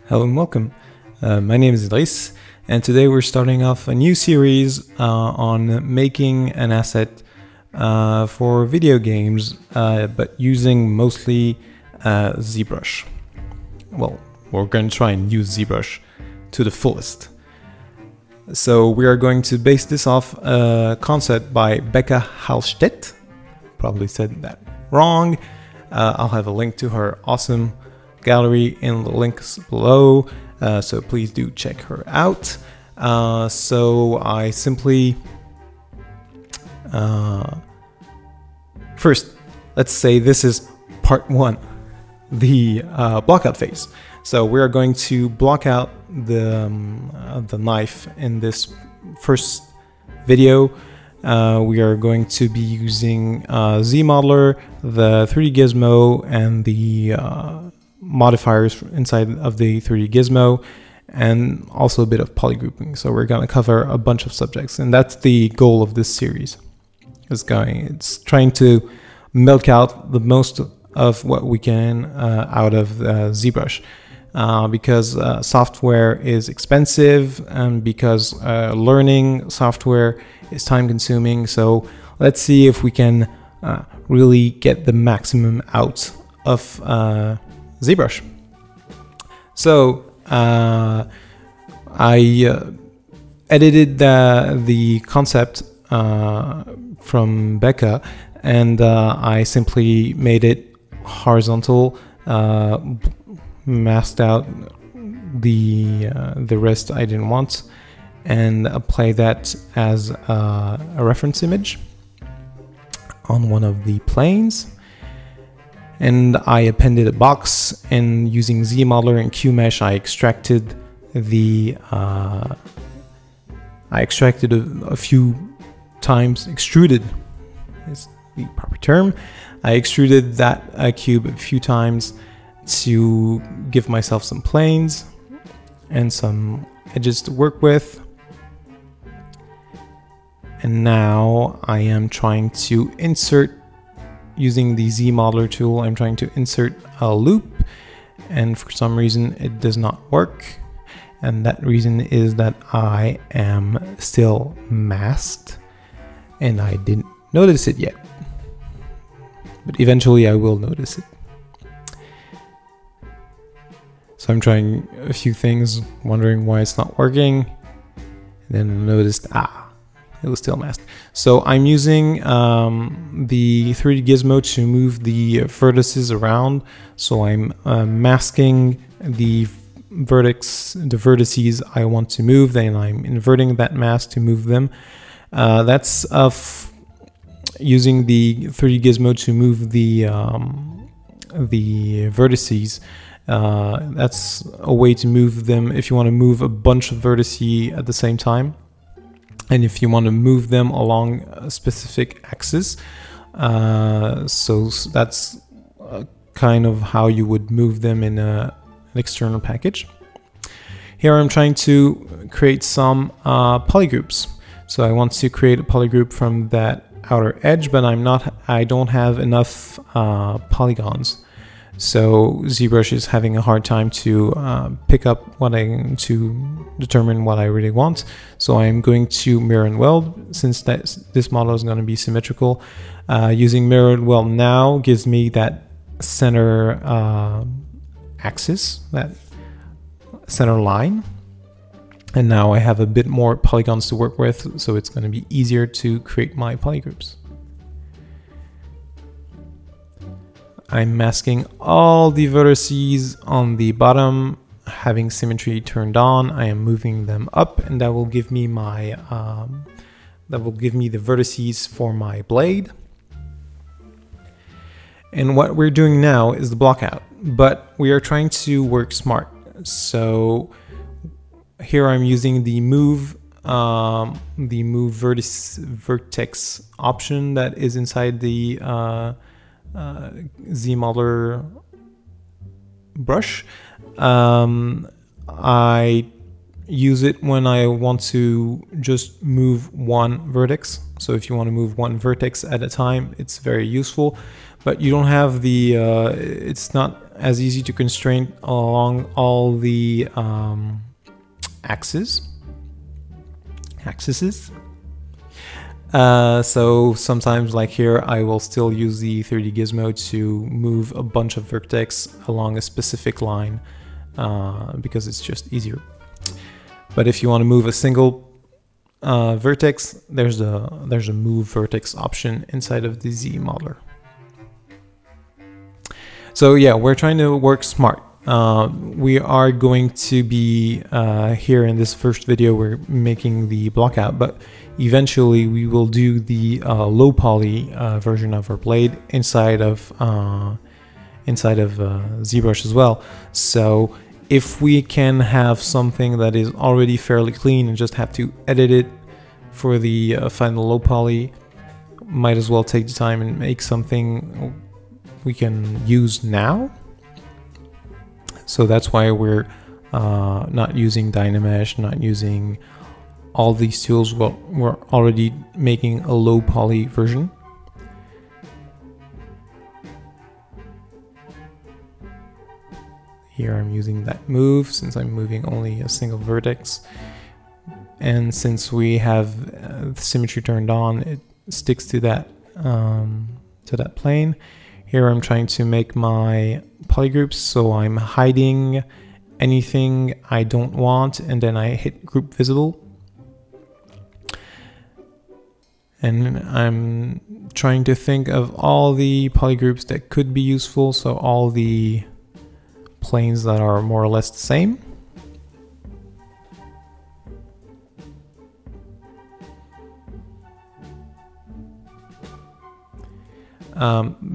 Hello and welcome. My name is Idris, and today we're starting off a new series on making an asset for video games, but using mostly Zbrush. Well, we're going to try and use Zbrush to the fullest. So we are going to base this off a concept by Becca Hallstedt. Probably said that wrong. I'll have a link to her awesome gallery in the links below, so please do check her out. So I simply first, let's say this is part one, the blockout phase. So we are going to block out the knife in this first video. We are going to be using ZModeler, the 3D Gizmo, and the modifiers inside of the 3D Gizmo, and also a bit of polygrouping. So we're going to cover a bunch of subjects, and that's the goal of this series. It's trying to milk out the most of what we can out of ZBrush, because software is expensive, and because learning software is time consuming. So let's see if we can really get the maximum out of ZBrush. So I edited the concept from Becca, and I simply made it horizontal, masked out the rest I didn't want, and apply that as a reference image on one of the planes. And I appended a box, and using ZModeler and QMesh, I extracted a few times. Extruded is the proper term. I extruded that cube a few times to give myself some planes and some edges to work with. And now I am trying to insert, using the ZModeler tool, I'm trying to insert a loop, and for some reason it does not work. And that reason is that I am still masked, and I didn't notice it yet. But eventually I will notice it. So I'm trying a few things, wondering why it's not working, and then I noticed, it was still masked. So I'm using the 3D Gizmo to move the vertices around. So I'm masking the vertices I want to move, then I'm inverting that mask to move them. That's using the 3D Gizmo to move the vertices. That's a way to move them if you want to move a bunch of vertices at the same time, and if you want to move them along a specific axis. So that's kind of how you would move them in an external package. Here I'm trying to create some polygroups. So I want to create a polygroup from that outer edge, but I don't have enough polygons. So ZBrush is having a hard time to to determine what I really want. So I'm going to mirror and weld, since this model is going to be symmetrical. Using mirror and weld now gives me that center axis, that center line. And now I have a bit more polygons to work with, so it's going to be easier to create my polygroups. I'm masking all the vertices on the bottom, having symmetry turned on. I am moving them up, and that will give me my the vertices for my blade. And what we're doing now is the blockout, but we are trying to work smart. So here I'm using the move vertex option that is inside the ZModeler brush. I use it when I want to just move one vertex. So if you want to move one vertex at a time, it's very useful. But you don't have the, it's not as easy to constrain along all the axes. So sometimes, like here, I will still use the 3D gizmo to move a bunch of vertex along a specific line because it's just easier. But if you want to move a single vertex, there's a move vertex option inside of the Z modeler. So yeah, we're trying to work smart. We are going to be here in this first video, we're making the block out, but eventually we will do the low poly version of our blade inside of Zbrush as well. So if we can have something that is already fairly clean and just have to edit it for the final low poly, might as well take the time and make something we can use now. So that's why we're not using Dynamesh, not using all these tools. Well, we're already making a low poly version. Here I'm using that move since I'm moving only a single vertex. And since we have the symmetry turned on, it sticks to that plane. Here I'm trying to make my polygroups, so I'm hiding anything I don't want, and then I hit group visible. And I'm trying to think of all the polygroups that could be useful, so all the planes that are more or less the same.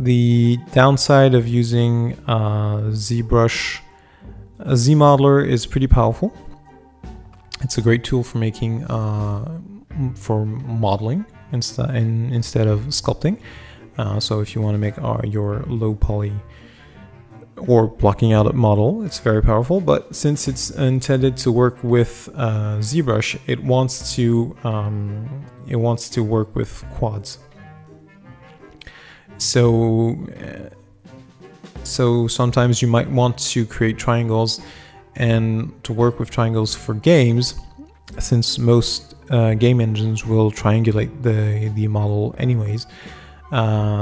The downside of using Zbrush, a Z modeler is pretty powerful. It's a great tool for making, for modeling instead of sculpting. So if you want to make your low poly or blocking out a model, it's very powerful. But since it's intended to work with Zbrush, it wants to work with quads. So sometimes you might want to create triangles, and to work with triangles for games, since most game engines will triangulate the model anyways,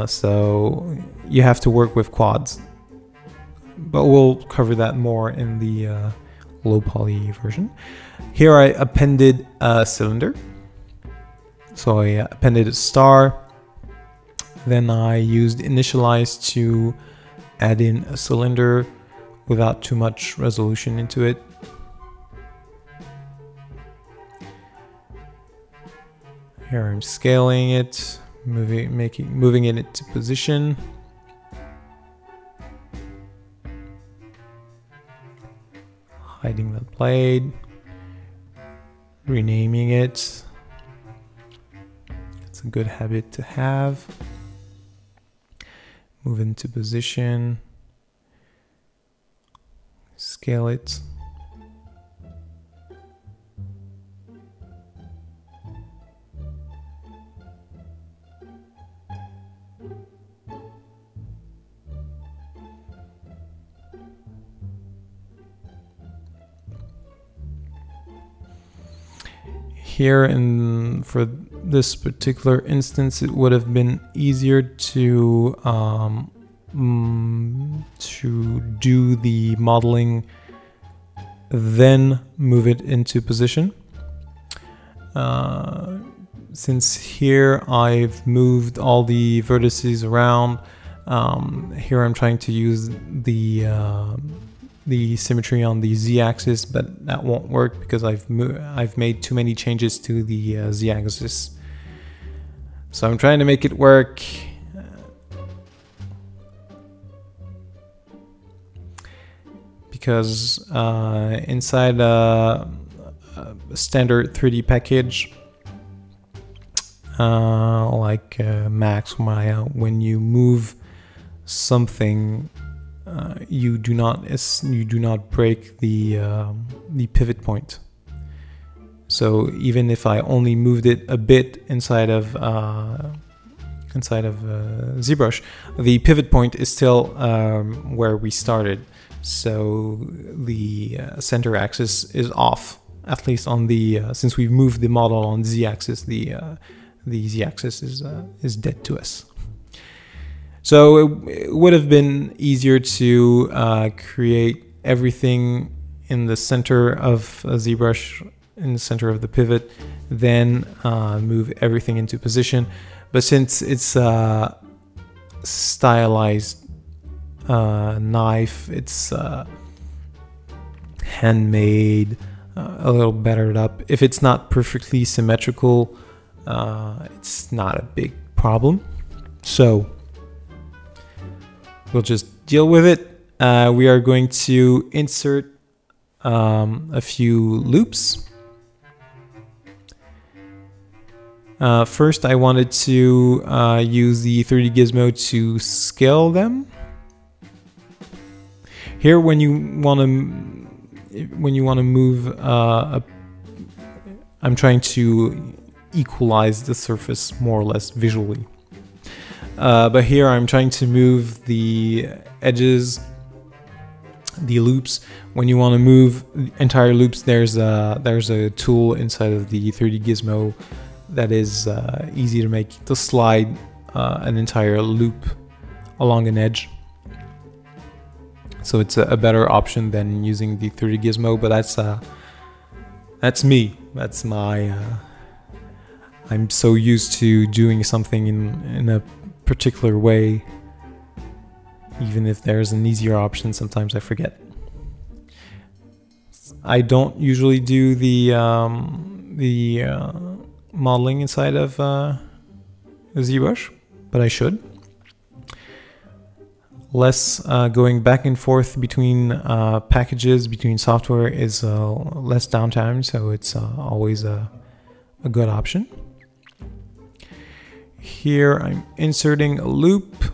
so you have to work with quads. But we'll cover that more in the low poly version. Here I appended a cylinder. So I appended a star. Then I used initialize to add in a cylinder without too much resolution into it. Here I'm scaling it, moving it into position. Hiding the blade, renaming it. It's a good habit to have. Move into position, scale it. Here, for this particular instance, it would have been easier to do the modeling, then move it into position. Since here I've moved all the vertices around, here I'm trying to use the symmetry on the z-axis, but that won't work because I've made too many changes to the z-axis. So I'm trying to make it work. Because inside a standard 3D package like Max, Maya, when you move something, you do not break the pivot point. So even if I only moved it a bit inside of ZBrush, the pivot point is still where we started. So the center axis is off, at least on the since we've moved the model on z-axis. The z-axis is dead to us. So it would have been easier to create everything in the center of ZBrush, in the center of the pivot, then move everything into position. But since it's a stylized knife, it's handmade, a little bettered up. If it's not perfectly symmetrical, it's not a big problem. So we'll just deal with it. We are going to insert a few loops. First, I wanted to use the 3D gizmo to scale them. Here, when you want to move, I'm trying to equalize the surface more or less visually. But here, I'm trying to move the edges, the loops. When you want to move entire loops, there's a tool inside of the 3D gizmo that is easy to make, to slide an entire loop along an edge. So it's a better option than using the 3D gizmo, but that's me. That's my. I'm so used to doing something in a particular way. Even if there's an easier option, sometimes I forget. I don't usually do the modeling inside of ZBrush, but I should. Less going back and forth between packages, between software is less downtime, so it's always a good option. Here I'm inserting a loop,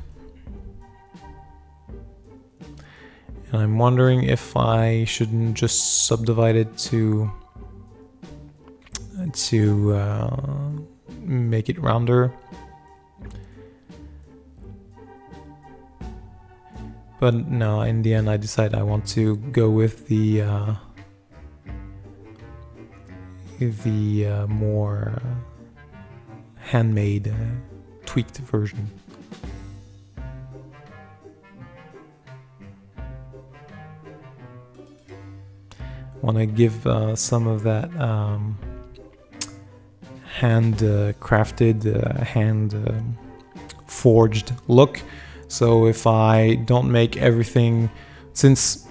and I'm wondering if I shouldn't just subdivide it to make it rounder. But no, in the end I decided I want to go with the more handmade, tweaked version. Want to give some of that hand crafted, hand forged look. So if I don't make everything, since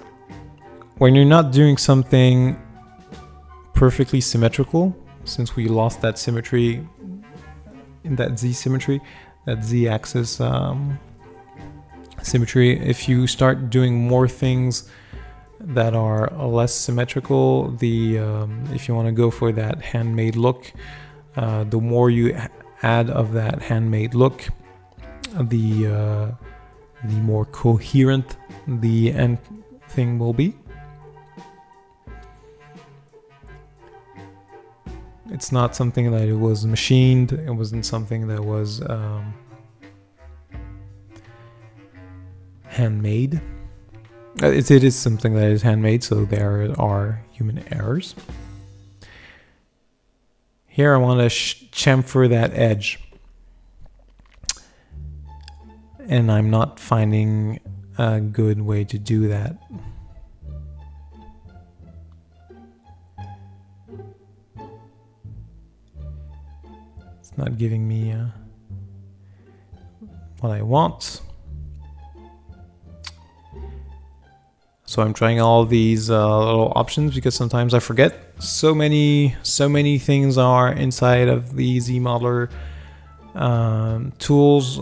when you're not doing something perfectly symmetrical, since we lost that symmetry in that z-symmetry, that z-axis symmetry, if you start doing more things that are less symmetrical, if you want to go for that handmade look, the more you add of that handmade look, the more coherent the end thing will be. It's not something that it was machined. It wasn't something that was handmade. It is something that is handmade, so there are human errors. Here I want to chamfer that edge, and I'm not finding a good way to do that. It's not giving me what I want. So I'm trying all these little options because sometimes I forget. So many things are inside of the ZModeler tools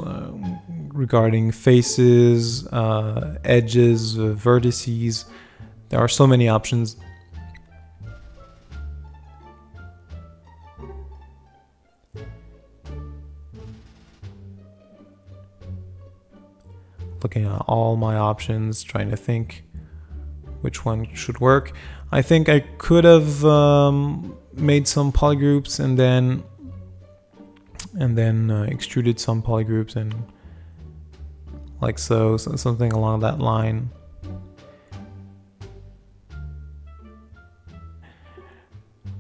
regarding faces, edges, vertices. There are so many options. Looking at all my options, trying to think which one should work. I think I could have made some polygroups and then and then extruded some polygroups and like so, something along that line.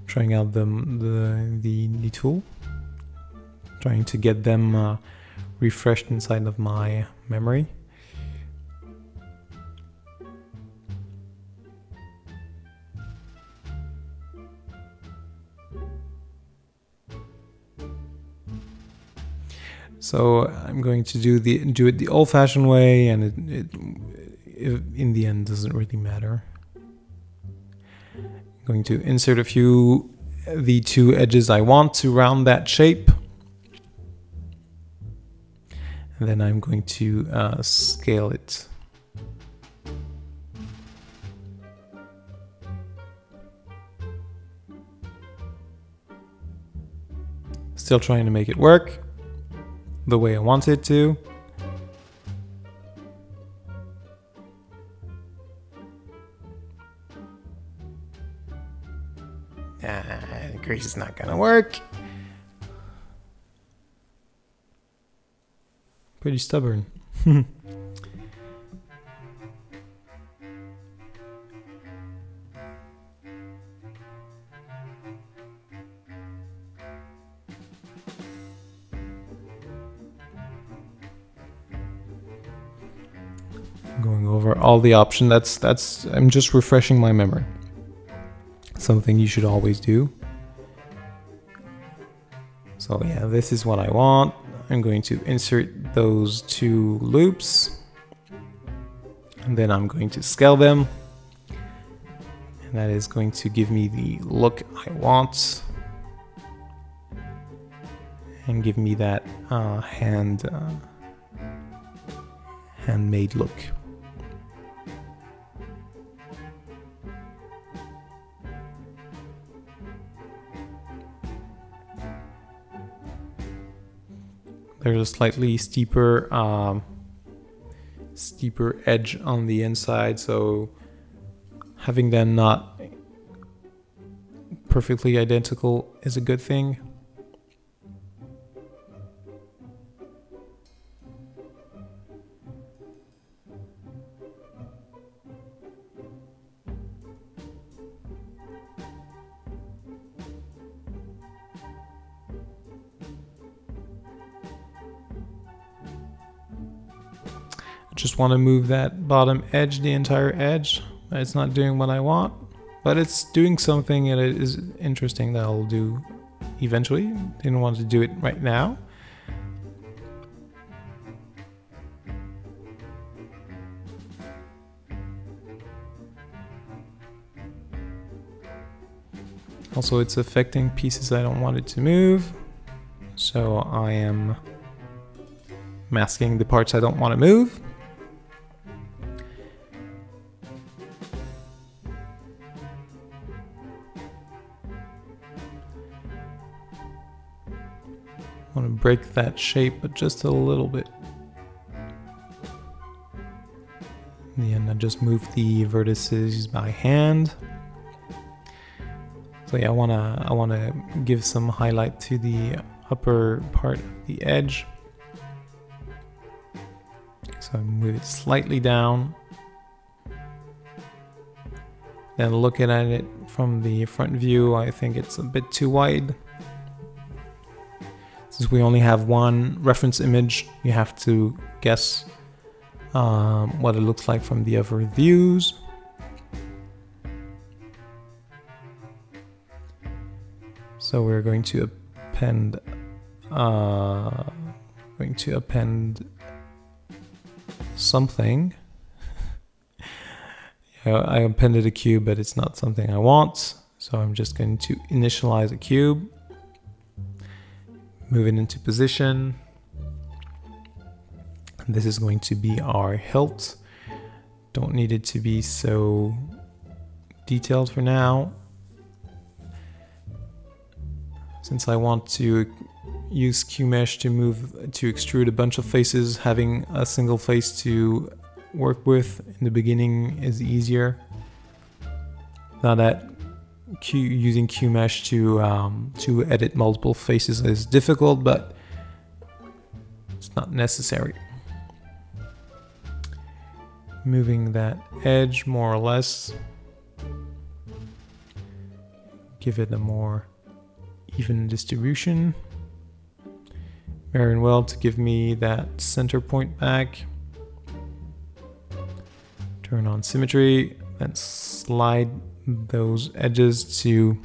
Trying out the tool, trying to get them refreshed inside of my memory. So I'm going to do it the old-fashioned way, and it in the end doesn't really matter. I'm going to insert the two edges I want to round that shape. And then I'm going to scale it. Still trying to make it work the way I want it to. Grease is not gonna work. Pretty stubborn. Going over all the options. That's I'm just refreshing my memory. Something you should always do. So yeah, this is what I want. I'm going to insert those two loops, and then I'm going to scale them, and that is going to give me the look I want and give me that handmade look. There's a slightly steeper edge on the inside, so having them not perfectly identical is a good thing. Just want to move that bottom edge, the entire edge. It's not doing what I want, but it's doing something that is interesting that I'll do eventually. Didn't want to do it right now. Also, it's affecting pieces I don't want it to move, so I am masking the parts I don't want to move. I want to break that shape, but just a little bit. In the end, I just move the vertices by hand. So yeah, I wanna give some highlight to the upper part of the edge. So I move it slightly down. Then looking at it from the front view, I think it's a bit too wide. Since we only have one reference image, you have to guess what it looks like from the other views. So we're going to append something. I appended a cube, but it's not something I want. So I'm just going to initialize a cube. Move it into position. This is going to be our hilt. Don't need it to be so detailed for now. Since I want to use QMesh to extrude a bunch of faces, having a single face to work with in the beginning is easier. Now that using QMesh to edit multiple faces is difficult, but It's not necessary. Moving that edge more or less. Give it a more even distribution. Very well to give me that center point back. Turn on symmetry, then slide those edges to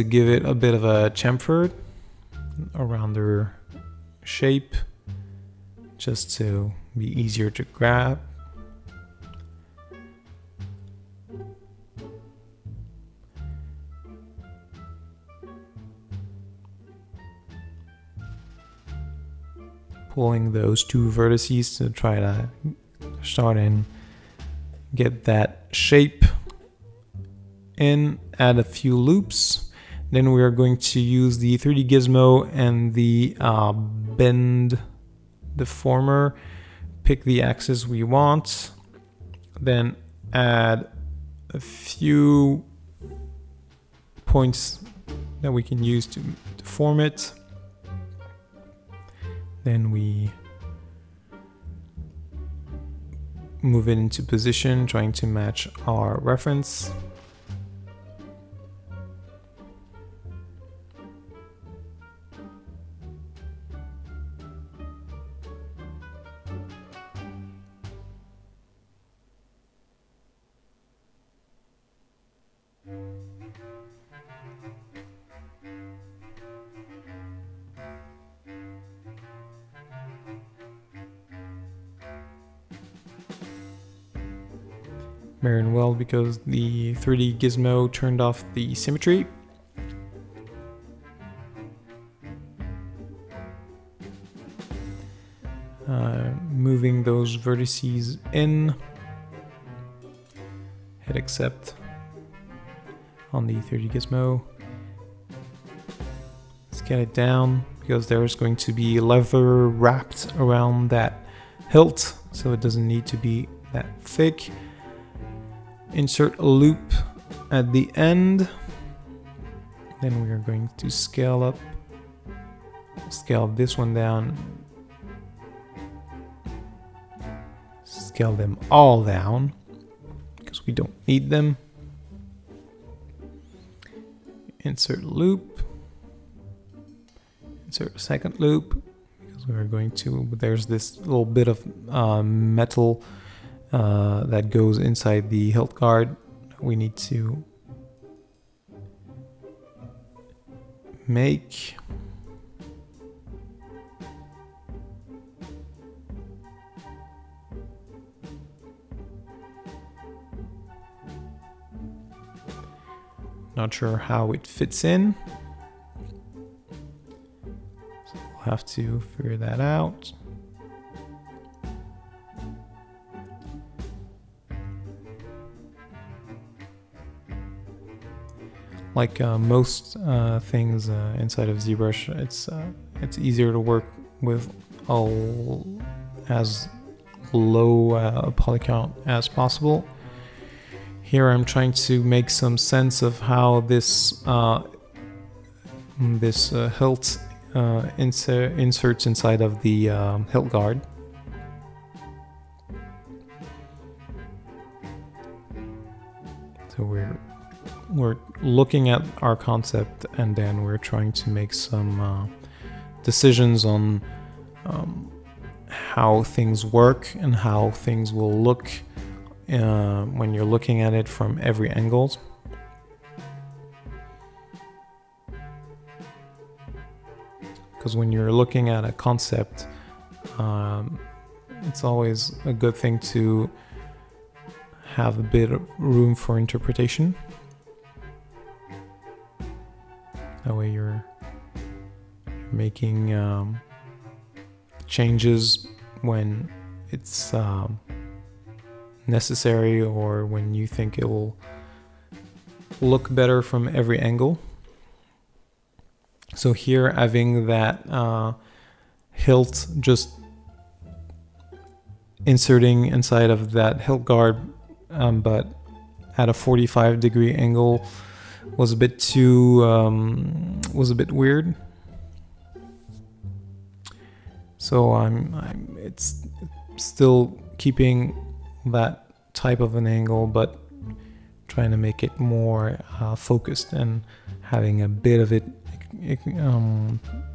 give it a bit of a chamfer around their shape, just to be easier to grab. Pulling those two vertices to try to start and get that shape in, add a few loops. Then we are going to use the 3D gizmo and the bend deformer, pick the axis we want, then add a few points that we can use to deform it. Then we move it into position, trying to match our reference. Very well, because the 3D gizmo turned off the symmetry. Moving those vertices in, hit accept on the 3D gizmo. Let's get it down, because there's going to be leather wrapped around that hilt, so it doesn't need to be that thick. Insert a loop at the end. Then we are going to scale up, scale this one down, scale them all down because we don't need them. Insert loop, insert a second loop, because we're going to, there's this little bit of metal that goes inside the hilt guard. We need to make. Not sure how it fits in, so we'll have to figure that out. Like most things inside of Zbrush, it's easier to work with as low poly count as possible. Here I'm trying to make some sense of how this hilt inserts inside of the hilt guard. So we're looking at our concept, and then we're trying to make some decisions on how things work and how things will look when you're looking at it from every angle. Because when you're looking at a concept, it's always a good thing to have a bit of room for interpretation. That way you're making changes when it's necessary, or when you think it will look better from every angle. So here, having that hilt just inserting inside of that hilt guard, but at a 45-degree angle, was a bit too was a bit weird. So it's still keeping that type of an angle, but trying to make it more focused and having a bit of it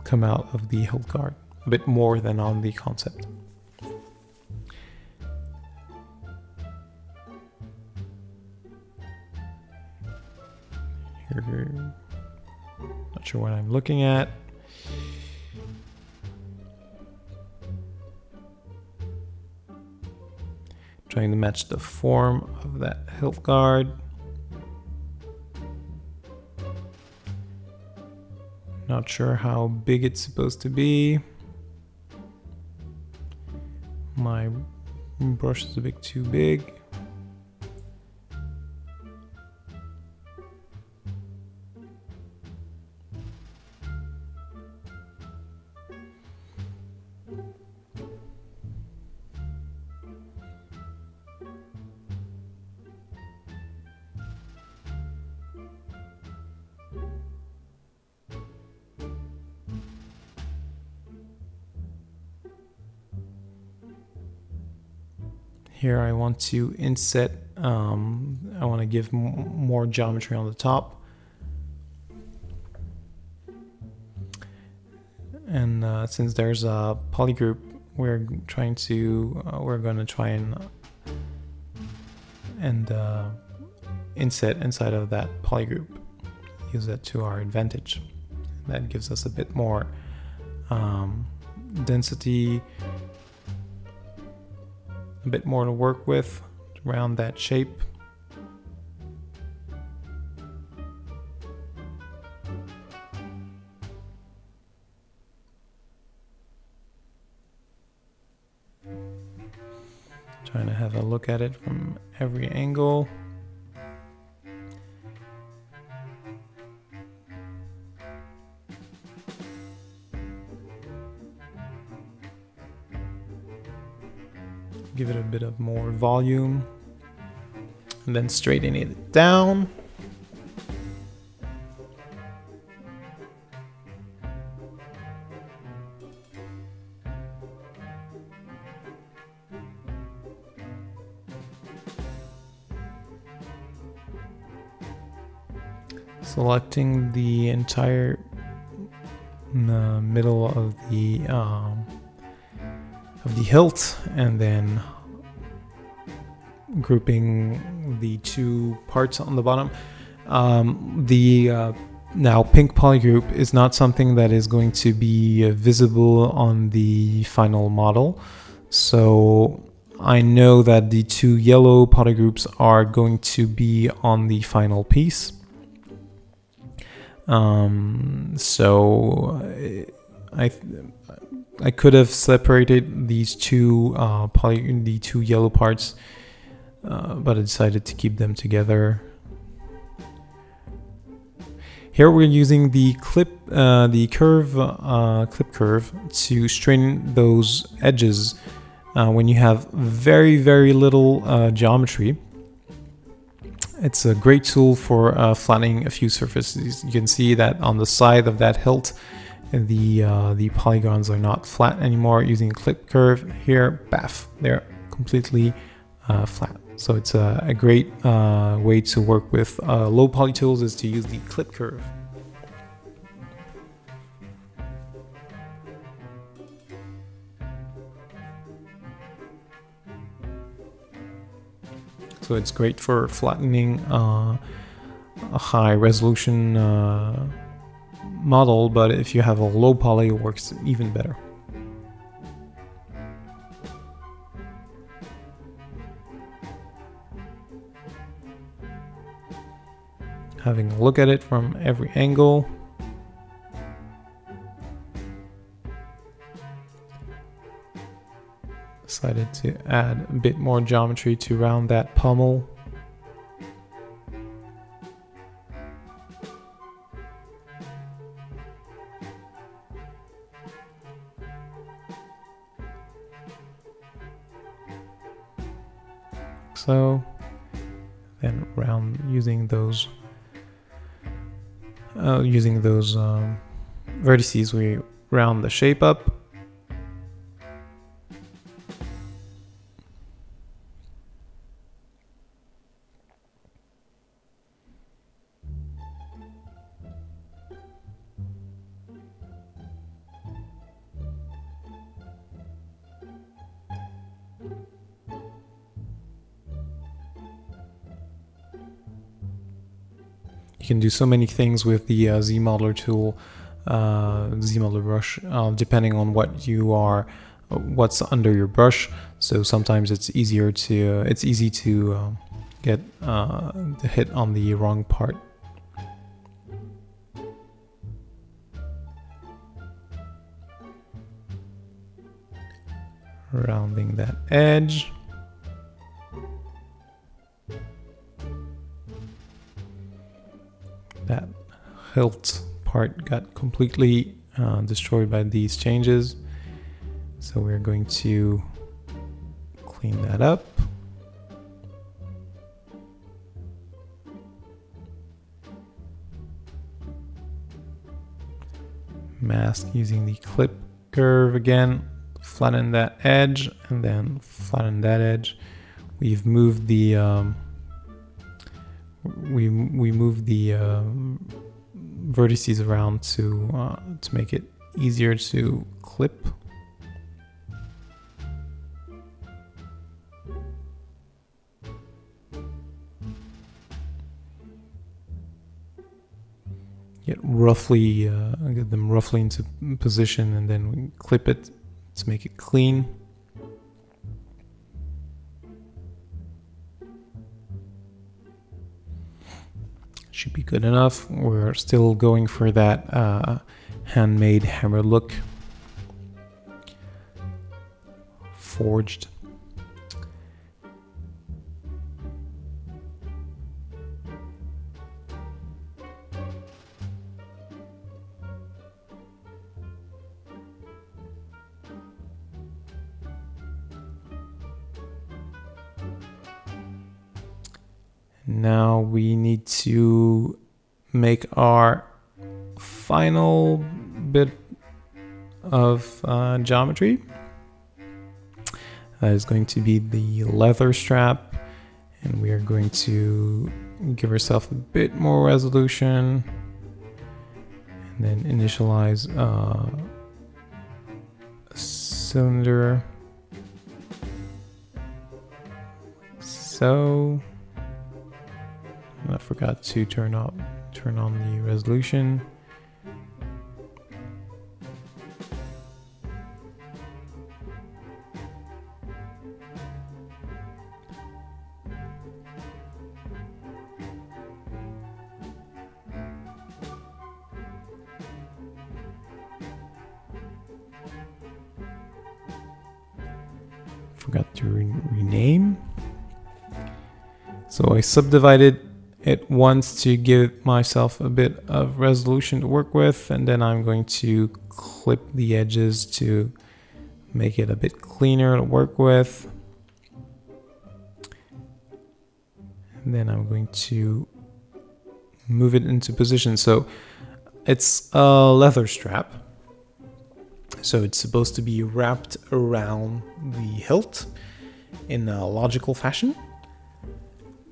come out of the hilt guard, a bit more than on the concept. Here, not sure what I'm looking at. Trying to match the form of that hilt guard. Not sure how big it's supposed to be. My brush is a bit too big. Here I want to inset, I want to give more geometry on the top. And since there's a polygroup, we're going to try and inset inside of that polygroup. Use that to our advantage. That gives us a bit more density, a bit more to work with around that shape. Trying to have a look at it from every angle. Give it a bit of more volume and then straighten it down. Selecting the entire middle of the hilt, and then grouping the two parts on the bottom. Now pink polygroup is not something that is going to be visible on the final model, so I know that the two yellow polygroups are going to be on the final piece. So I could have separated these two the two yellow parts, but I decided to keep them together. Here we're using the clip curve to straighten those edges when you have very little geometry. It's a great tool for flattening a few surfaces. You can see that on the side of that hilt, the polygons are not flat anymore. Using a clip curve here, baff, they're completely flat. So it's a great way to work with low poly tools, is to use the clip curve. So it's great for flattening a high resolution model, but if you have a low poly, it works even better. Having a look at it from every angle. Decided to add a bit more geometry to round that pommel. So then round using those vertices, we round the shape up. You can do so many things with the ZModeler tool, ZModeler brush, depending on what's under your brush. So sometimes it's easy to get the hit on the wrong part. Rounding that edge. That hilt part got completely destroyed by these changes. So we're going to clean that up. Mask using the clip curve again. Flatten that edge and then flatten that edge. We've moved the we moved the vertices around to make it easier to clip. Get them roughly into position, and then we clip it to make it clean. Should be good enough. We're still going for that handmade hammer look. Forged. Now we need to make our final bit of geometry. That is going to be the leather strap, and we are going to give ourselves a bit more resolution and then initialize a cylinder. So I forgot to turn on the resolution. Forgot to rename. So I subdivided it once to give myself a bit of resolution to work with, and then I'm going to clip the edges to make it a bit cleaner to work with. And then I'm going to move it into position. So it's a leather strap, so it's supposed to be wrapped around the hilt in a logical fashion.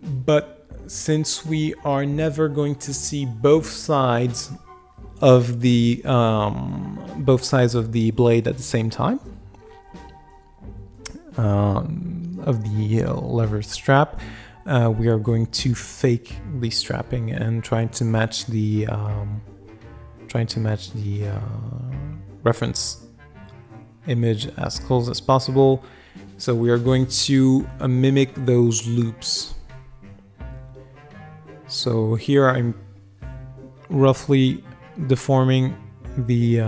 But since we are never going to see both sides of the blade at the same time, of the leather strap, we are going to fake the strapping and trying to match the reference image as close as possible. So we are going to mimic those loops. So here I'm roughly deforming the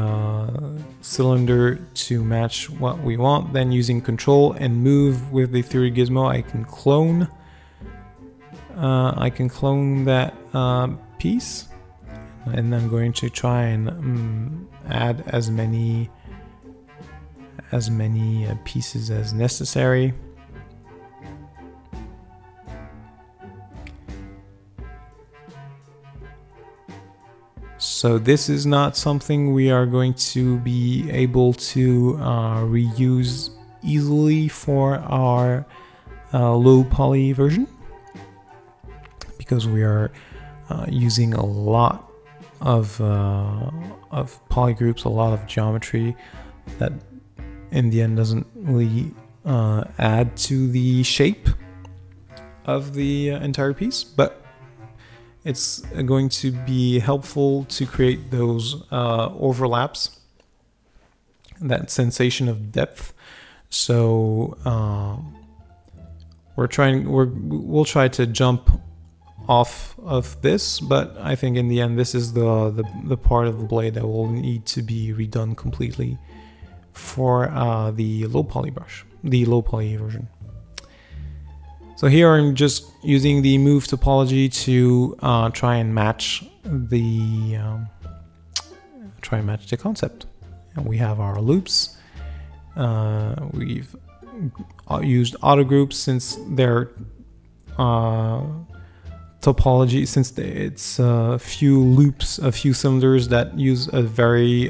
cylinder to match what we want. Then using Control and Move with the 3D gizmo, I can clone that piece, and I'm going to try and add as many pieces as necessary. So this is not something we are going to be able to reuse easily for our low poly version, because we are using a lot of polygroups, a lot of geometry that in the end doesn't really add to the shape of the entire piece, but it's going to be helpful to create those overlaps, that sensation of depth. So we'll try to jump off of this, but I think in the end this is the part of the blade that will need to be redone completely for the low poly brush, the low poly version. So here I'm just using the move topology to try and match the concept. And we have our loops. We've used auto groups since they're topology, since it's a few loops, a few cylinders that use a very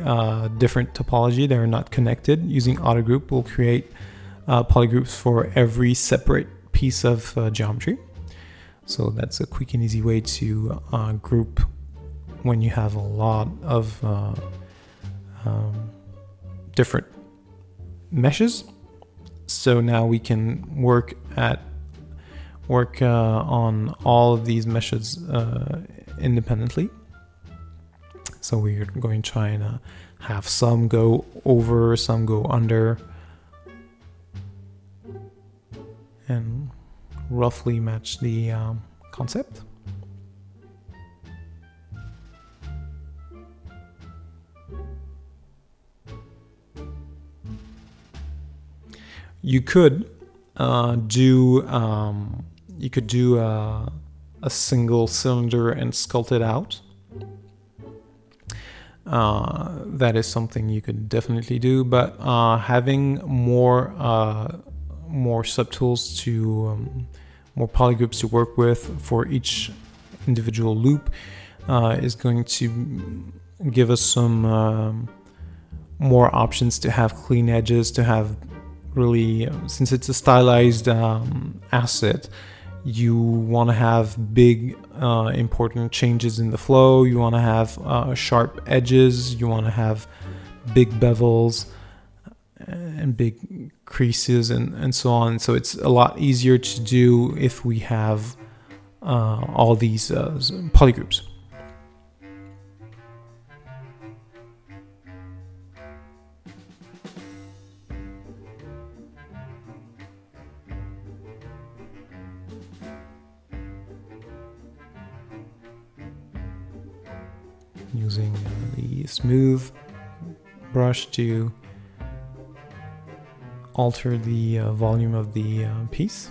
different topology. They're not connected. Using auto group will create polygroups for every separate piece of geometry. So that's a quick and easy way to group when you have a lot of different meshes. So now we can work on all of these meshes independently. So we're going to try and have some go over, some go under, and roughly match the concept. You could do a single cylinder and sculpt it out. That is something you could definitely do, but having more subtools to more polygroups to work with for each individual loop is going to give us some more options to have clean edges, to have really, since it's a stylized asset, you want to have big important changes in the flow, you want to have sharp edges, you want to have big bevels and big creases and so on. So it's a lot easier to do if we have all these polygroups. Using the smooth brush to alter the volume of the piece.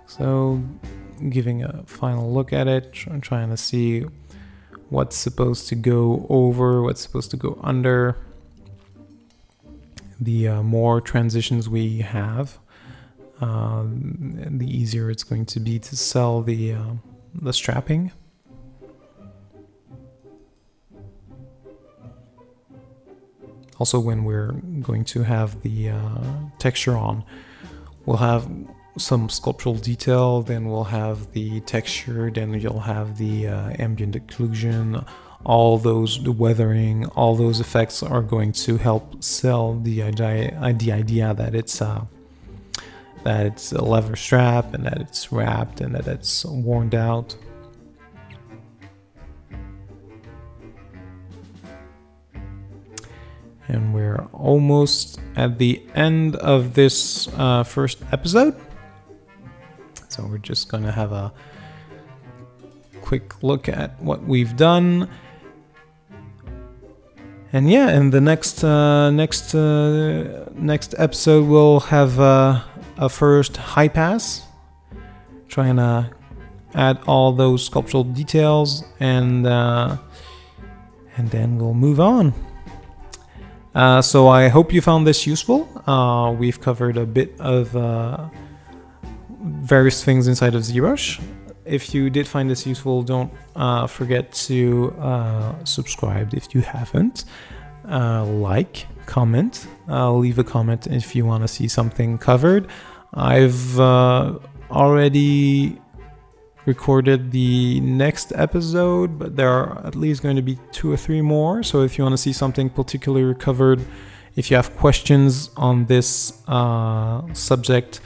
So giving a final look at it, trying to see what's supposed to go over, what's supposed to go under. The more transitions we have, the easier it's going to be to sell the strapping. Also, when we're going to have the texture on, we'll have some sculptural detail, then we'll have the texture, then you'll have the ambient occlusion, all those, the weathering, all those effects are going to help sell the idea that it's a leather strap and that it's wrapped and that it's worn out. And we're almost at the end of this first episode. So we're just going to have a quick look at what we've done. And yeah, in the next episode we'll have a first high pass, trying to add all those sculptural details, and then we'll move on. So I hope you found this useful. We've covered a bit of various things inside of Zbrush. If you did find this useful, don't forget to subscribe if you haven't. like, comment, leave a comment if you want to see something covered. I've already recorded the next episode, but there are at least going to be 2 or 3 more. So if you want to see something particularly covered, if you have questions on this subject,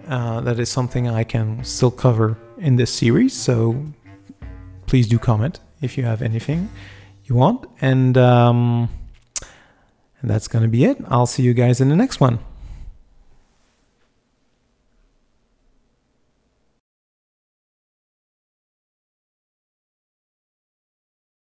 that is something I can still cover in this series. So please do comment if you have anything you want. And that's going to be it. I'll see you guys in the next one.